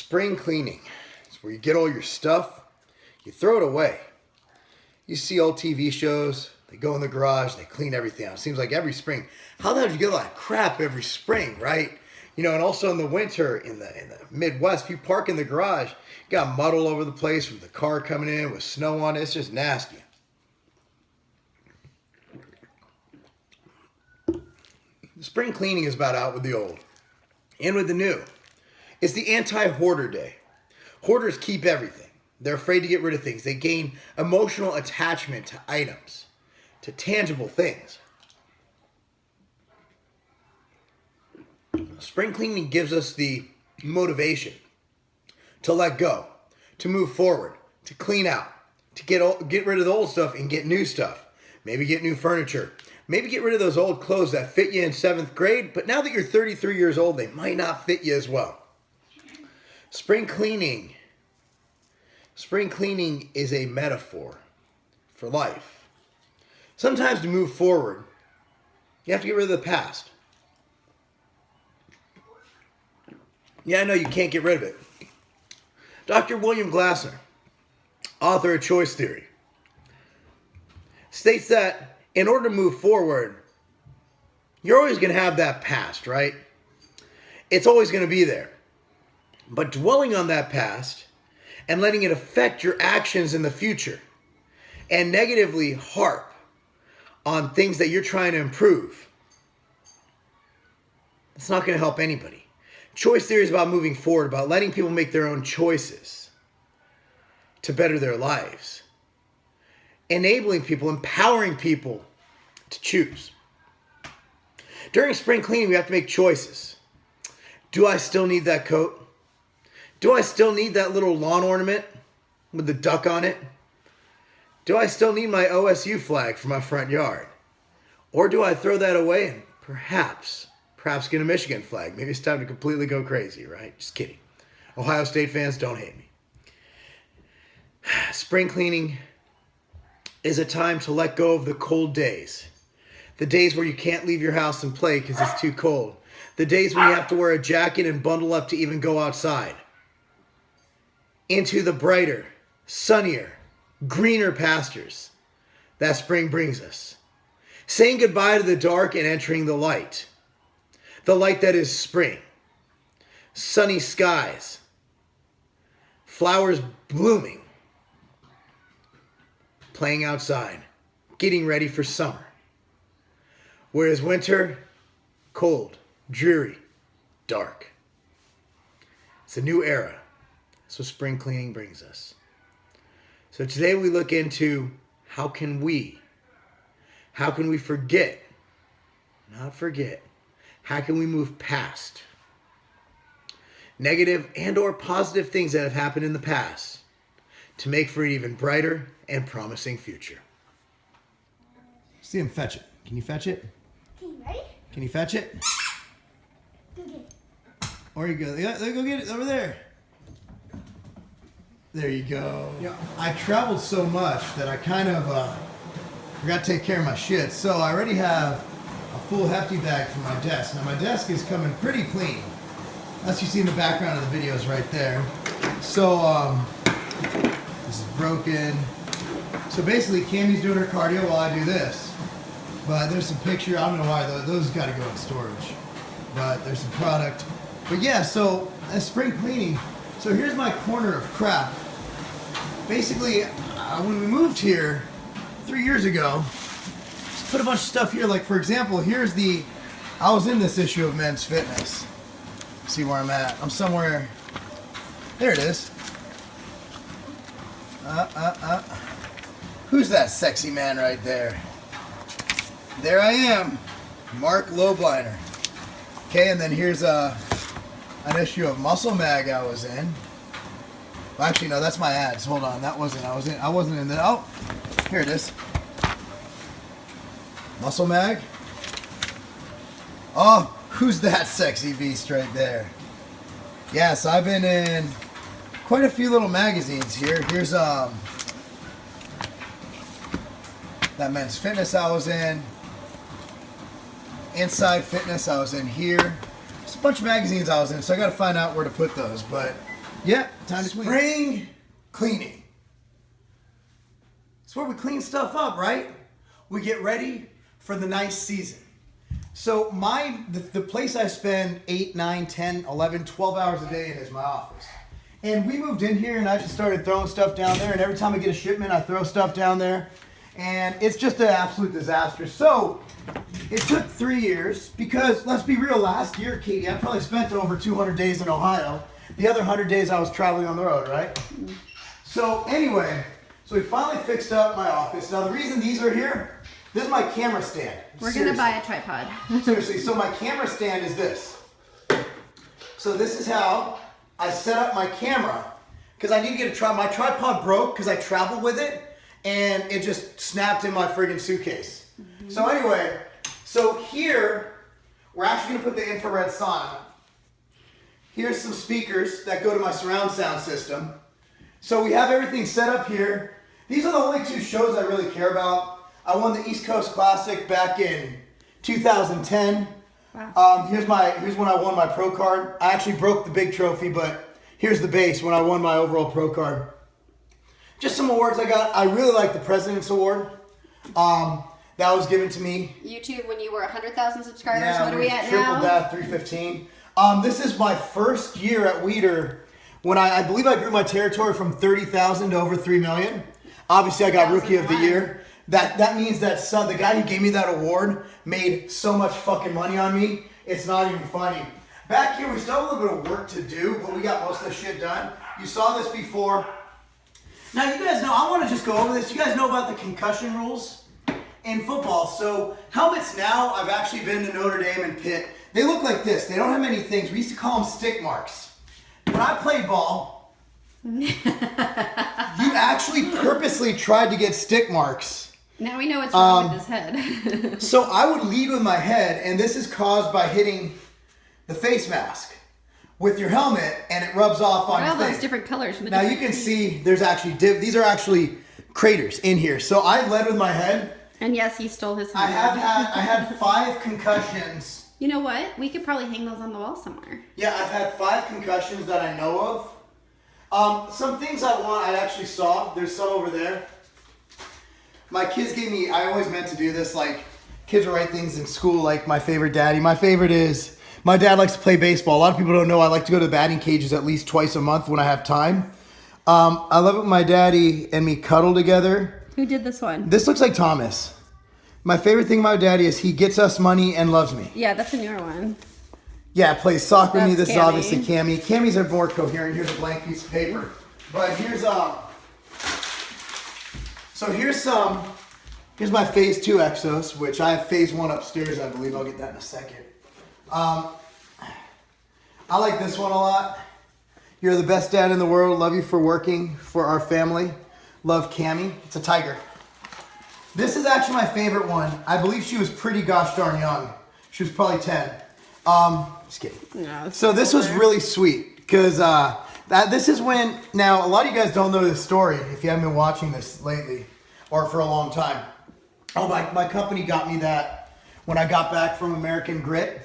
Spring cleaning. It's where you get all your stuff, you throw it away. You see old TV shows, they go in the garage, they clean everything out. It seems like every spring. How the hell do you get all that crap every spring, right? You know, and also in the winter, in the Midwest, if you park in the garage, you got mud all over the place from the car coming in with snow on it. It's just nasty. Spring cleaning is about out with the old and with the new. It's the anti-hoarder day. Hoarders keep everything. They're afraid to get rid of things. They gain emotional attachment to items, to tangible things. Spring cleaning gives us the motivation to let go, to move forward, to clean out, to get rid of the old stuff and get new stuff. Maybe get new furniture. Maybe get rid of those old clothes that fit you in 7th grade, but now that you're 33 years old, they might not fit you as well. Spring cleaning is a metaphor for life. Sometimes to move forward, you have to get rid of the past. Yeah, I know you can't get rid of it. Dr. William Glasser, author of Choice Theory, states that in order to move forward, you're always going to have that past, right? It's always going to be there. But dwelling on that past and letting it affect your actions in the future and negatively harp on things that you're trying to improve, it's not going to help anybody. Choice theory is about moving forward, about letting people make their own choices to better their lives. Enabling people, empowering people to choose. During spring cleaning, we have to make choices. Do I still need that coat? Do I still need that little lawn ornament with the duck on it? Do I still need my OSU flag for my front yard? Or do I throw that away and perhaps get a Michigan flag? Maybe it's time to completely go crazy, right? Just kidding. Ohio State fans, don't hate me. Spring cleaning is a time to let go of the cold days. The days where you can't leave your house and play because it's too cold. The days when you have to wear a jacket and bundle up to even go outside. Into the brighter, sunnier, greener pastures that spring brings us. Saying goodbye to the dark and entering the light. The light that is spring. Sunny skies. Flowers blooming. Playing outside, getting ready for summer. Whereas winter, cold, dreary, dark. It's a new era. That's what spring cleaning brings us. So today we look into how can we forget, not forget, how can we move past negative and or positive things that have happened in the past to make for an even brighter and promising future. See him fetch it. Can you fetch it? Okay, ready? Can you fetch it? Go get it. Or you go. Yeah, go get it over there. There you go. Yeah, I traveled so much that I kind of forgot to take care of my shit. So I already have a full hefty bag for my desk. Now my desk is coming pretty clean. As you see in the background of the videos right there. So this is broken. So basically, Cammy's doing her cardio while I do this. But there's some picture. I don't know why those got to go in storage. But there's some product. But yeah, so spring cleaning. So here's my corner of crap. Basically, when we moved here 3 years ago, just put a bunch of stuff here. Like for example, I was in this issue of Men's Fitness. See where I'm at. I'm somewhere. There it is. Who's that sexy man right there? There I am, Marc Lobliner. Okay, and then here's an issue of Muscle Mag I was in. Well, actually, no, that's my ads. Hold on, I wasn't in there. Oh, here it is. Muscle Mag. Oh, who's that sexy beast right there? Yes, I've been in quite a few little magazines here. Here's that Men's Fitness I was in. Inside Fitness I was in here. There's a bunch of magazines I was in, so I got to find out where to put those. But Yeah, time to Spring cleaning. It's where we clean stuff up, right? We get ready for the nice season. So the place I spend 8, 9, 10, 11, 12 hours a day in is my office. And we moved in here and I just started throwing stuff down there, and every time I get a shipment, I throw stuff down there. And it's just an absolute disaster. So it took 3 years because, let's be real, last year, Katie, I probably spent over 200 days in Ohio. The other 100 days I was traveling on the road, right? So anyway, so we finally fixed up my office. Now the reason these are here, this is my camera stand. We're going to buy a tripod. Seriously, so my camera stand is this. So this is how I set up my camera, because I need to get a tripod. My tripod broke because I traveled with it, and it just snapped in my friggin' suitcase. Mm-hmm. So anyway, so here, we're actually going to put the infrared sauna. Here's some speakers that go to my surround sound system. So we have everything set up here. These are the only 2 shows I really care about. I won the East Coast Classic back in 2010. Wow. Here's when I won my pro card. I actually broke the big trophy, but here's the base when I won my overall pro card. Just some awards I got. I really like the President's Award. That was given to me. YouTube, when you were 100,000 subscribers, yeah, what are we at triple now? that, 315. This is my first year at Weeder when I believe I grew my territory from 30,000 to over 3 million. Obviously, I got Rookie of the Year. That means that the guy who gave me that award made so much fucking money on me. It's not even funny. Back here, we still have a little bit of work to do, but we got most of the shit done. You saw this before. Now, you guys know, I want to just go over this. You guys know about the concussion rules in football. So, helmets now, I've actually been to Notre Dame and Pitt. They look like this. They don't have many things. We used to call them stick marks. When I played ball, you actually purposely tried to get stick marks. Now we know what's wrong with his head. So I would lead with my head, and this is caused by hitting the face mask with your helmet, and it rubs off on your all thing. those different colors. Now you can see there's actually these are actually craters in here. So I led with my head. And yes, he stole his helmet. I had 5 concussions. You know what? We could probably hang those on the wall somewhere. Yeah, I've had 5 concussions that I know of. Some things I actually saw. There's some over there. My kids gave me, I always meant to do this, like, kids will write things in school, like my favorite daddy. My favorite is, my dad likes to play baseball. A lot of people don't know I like to go to the batting cages at least twice a month when I have time. I love it when my daddy and me cuddle together. Who did this one? This looks like Thomas. My favorite thing about daddy is he gets us money and loves me. Yeah, that's a newer one. Yeah, plays soccer with me. This Cammy. is obviously Cammy. Cammy's are more coherent. Here's a blank piece of paper. But here's here's my phase 2 Exos, which I have phase 1 upstairs, I believe. I'll get that in a second. I like this one a lot. You're the best dad in the world. Love you for working for our family. Love, Cammy. It's a tiger. This is actually my favorite one. I believe she was pretty gosh darn young. She was probably 10. Just kidding. No, so this was really sweet because this is when, now a lot of you guys don't know this story if you haven't been watching this lately or for a long time. Oh, my company got me that when I got back from American Grit.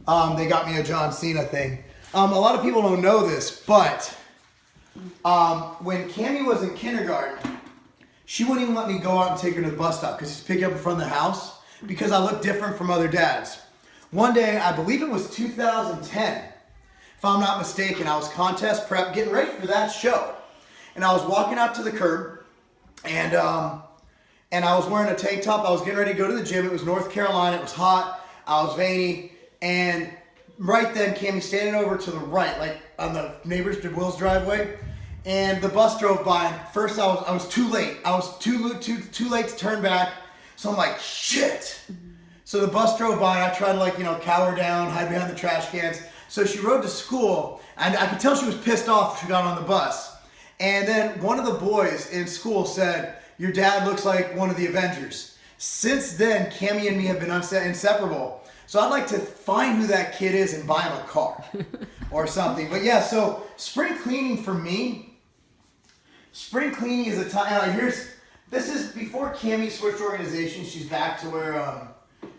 They got me a John Cena thing. A lot of people don't know this, but when Cammy was in kindergarten, she wouldn't even let me go out and take her to the bus stop because she's picking up in front of the house because I look different from other dads. One day, I believe it was 2010, if I'm not mistaken, I was contest prep, getting ready for that show. And I was walking out to the curb, and I was wearing a tank top. I was getting ready to go to the gym. It was North Carolina. It was hot. I was veiny. And right then, Cammy's standing over to the right, like on the neighbor's DeWill's driveway. And the bus drove by. And first, I was too late. I was too late to turn back. So I'm like, shit. So the bus drove by, and I tried to cower down, hide behind the trash cans. So she rode to school, and I could tell she was pissed off when she got on the bus. And then one of the boys in school said, "Your dad looks like one of the Avengers." Since then, Cammy and me have been inseparable. So I'd like to find who that kid is and buy him a car or something. But yeah, so spring cleaning for me, spring cleaning is a time. This is before Cammy switched organizations. She's back to where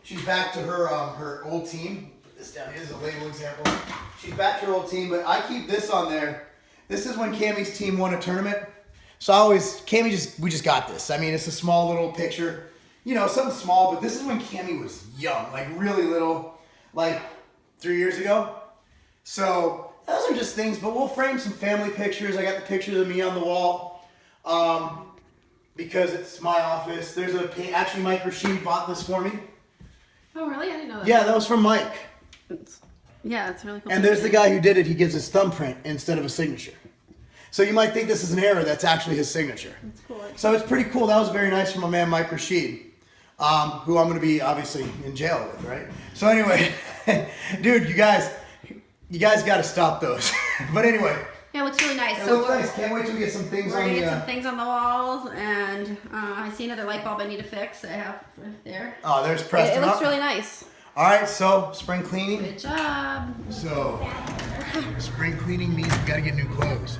she's back to her old team. This down here is a label example. She's back to her old team, but I keep this on there This is when Cammy's team won a tournament. So we just got this. I mean, it's a small little picture. You know, something small, but this is when Cammy was young, like really little, like 3 years ago. So those are just things, but we'll frame some family pictures. I got the pictures of me on the wall because it's my office. There's actually Mike Rashid bought this for me. Oh, really? I didn't know that. Yeah, that was from Mike. Yeah, it's really cool. And there's the guy who did it. He gives his thumbprint instead of a signature. So you might think this is an error. That's actually his signature. That's cool. So it's pretty cool. That was very nice from my man Mike Rashid, who I'm going to be obviously in jail with, right? So anyway, dude, you guys got to stop those. But anyway. Yeah, it looks really nice. It So looks nice. Can't wait till we get some things we're on gonna the... get some things on the walls, and I see another light bulb I need to fix. I have right there. Oh, there's Preston. It looks really nice. All right, so spring cleaning. Good job. So, spring cleaning means we gotta get new clothes.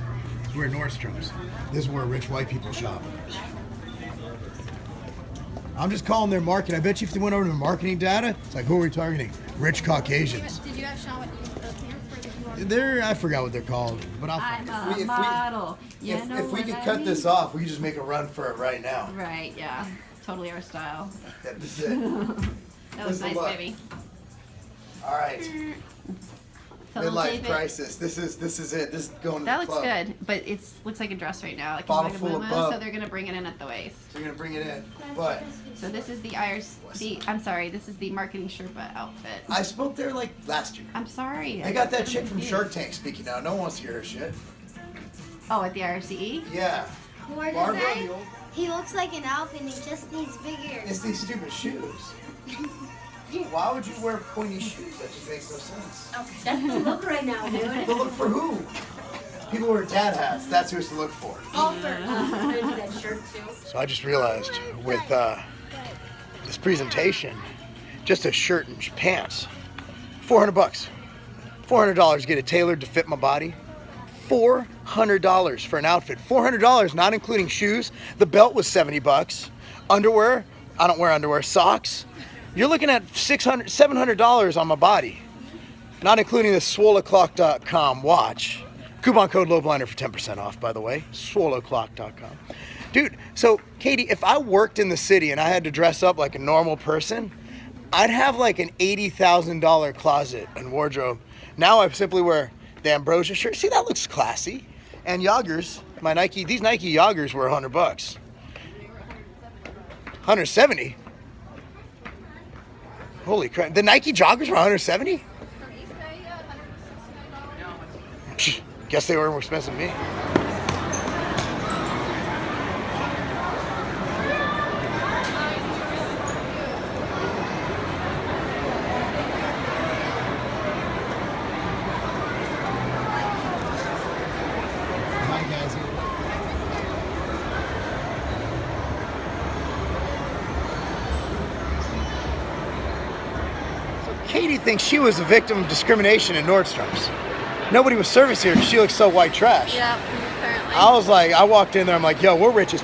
We're at Nordstrom's. This is where rich white people shop. I'm just calling their market. I bet you if they went over to marketing data, it's like, who are we targeting? Rich Caucasians. Did you ask Sean what you pants for? Did you want I forgot what they're called, but I'm If we- a model. You know If we what could I cut mean? this off, we could just make a run for it right now. Right, yeah. Totally our style. That's it. That was Listen, nice, look. baby. All right. Tell them, Midlife David. crisis. This is it. This is going to That the looks club. good, but it looks like a dress right now. Like Bottle a full of Bugaboo, bub. so they're gonna bring it in at the waist. So you're gonna bring it in, but So this is the this is the marketing Sherpa outfit. I spoke there like last year. I'm sorry. I got that chick from Shark Tank speaking now. No one wants to hear her shit. Oh, at the IRCE? Yeah. What does Barbara, that? the old- He looks like an elf and he just needs big ears. It's these stupid shoes. Why would you wear pointy shoes? That just makes no sense. That's the look right now, dude. To look for who? People wear dad hats. That's who's to look for. that shirt too. So I just realized with this presentation, just a shirt and pants, $400. $400 get it tailored to fit my body. $400 for an outfit. $400, not including shoes. The belt was $70. Underwear, I don't wear underwear. Socks. You're looking at $600, $700 on my body, not including the swoleclock.com watch. Coupon code Lobliner for 10% off, by the way. swoleclock.com. Dude, so Katie, if I worked in the city and I had to dress up like a normal person, I'd have like an $80,000 closet and wardrobe. Now I simply wear the Ambrosia shirt. See, that looks classy. And joggers, these Nike joggers were $100. 170? Holy crap. The Nike joggers were 170? Guess they were more expensive than me. Hi guys. Katie thinks she was a victim of discrimination at Nordstrom's. Nobody was service here because she looks so white trash. Yeah, apparently. I walked in there, I'm like, yo, we're rich as...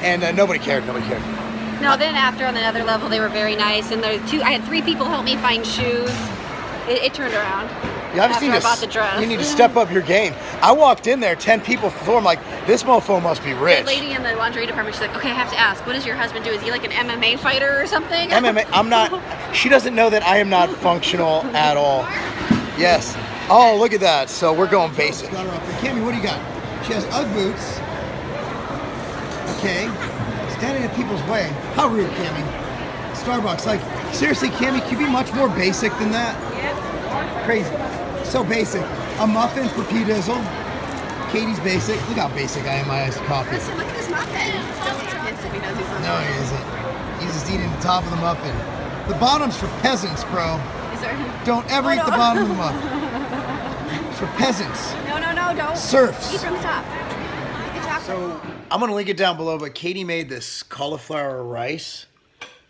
And nobody cared. No, then after on the other level, they were very nice. And I had 3 people help me find shoes. It turned around. Yeah, I've after seen I this. bought the dress. You need to step up your game. I walked in there, 10 people floor. I'm like, this mofo must be The rich. lady in the lingerie department, she's like, okay, I have to ask, what does your husband do? Is he like an MMA fighter or something? MMA, I'm not, she doesn't know that I am not functional at all. Yes. Oh, look at that. So we're going basic. Got her up there. Cammy, what do you got? She has Ugg boots. Okay. Standing in people's way. How rude, Cammy. Starbucks. Like, seriously, Cammy, can you be much more basic than that? Crazy. So basic. A muffin for P. Dizzle. Katie's basic. Look how basic I am. My iced coffee. Listen, look at this muffin. If he knows he's on No, he isn't. He's just eating the top of the muffin. The bottom's for peasants, bro. Is there... Don't ever eat the bottom of the muffin. It's for peasants. No, don't. Serfs. Eat from the top. Good job. So I'm going to link it down below, but Katie made this cauliflower rice.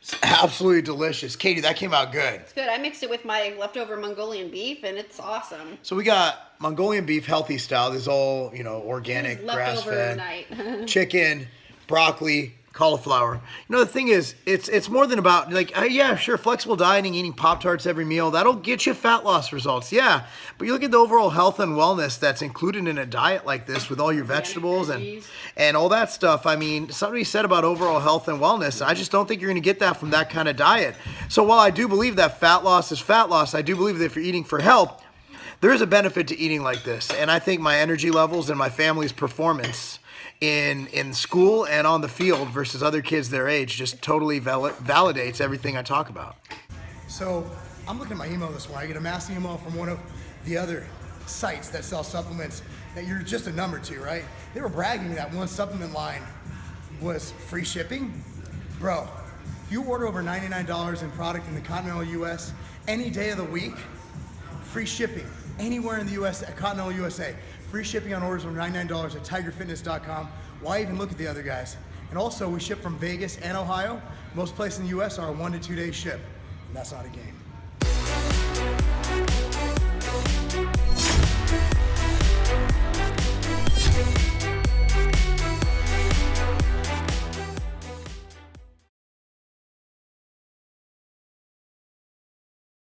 It's absolutely delicious. Katie, that came out good. It's good. I mixed it with my leftover Mongolian beef, and it's awesome. So we got Mongolian beef healthy style. This is all, organic, Leftover grass-fed. night. Chicken, broccoli, cauliflower. You know, the thing is, it's more than about, like, yeah, sure, flexible dieting, eating Pop-Tarts every meal, that'll get you fat loss results, yeah. But you look at the overall health and wellness that's included in a diet like this with all your vegetables and all that stuff. I mean, somebody said about overall health and wellness, I just don't think you're going to get that from that kind of diet. So while I do believe that fat loss is fat loss, I do believe that if you're eating for health, there is a benefit to eating like this. And I think my energy levels and my family's performance in school and on the field versus other kids their age just totally validates everything I talk about. So I'm looking at my email this morning. I get a mass email from one of the other sites that sell supplements that you're just a number to, right? They were bragging that one supplement line was free shipping. Bro, if you order over $99 in product in the continental US any day of the week, free shipping anywhere in the US, at continental USA. Free shipping on orders over $99 at tigerfitness.com. Why even look at the other guys? And also, we ship from Vegas and Ohio. Most places in the US are a 1 to 2 day ship, and that's not a game.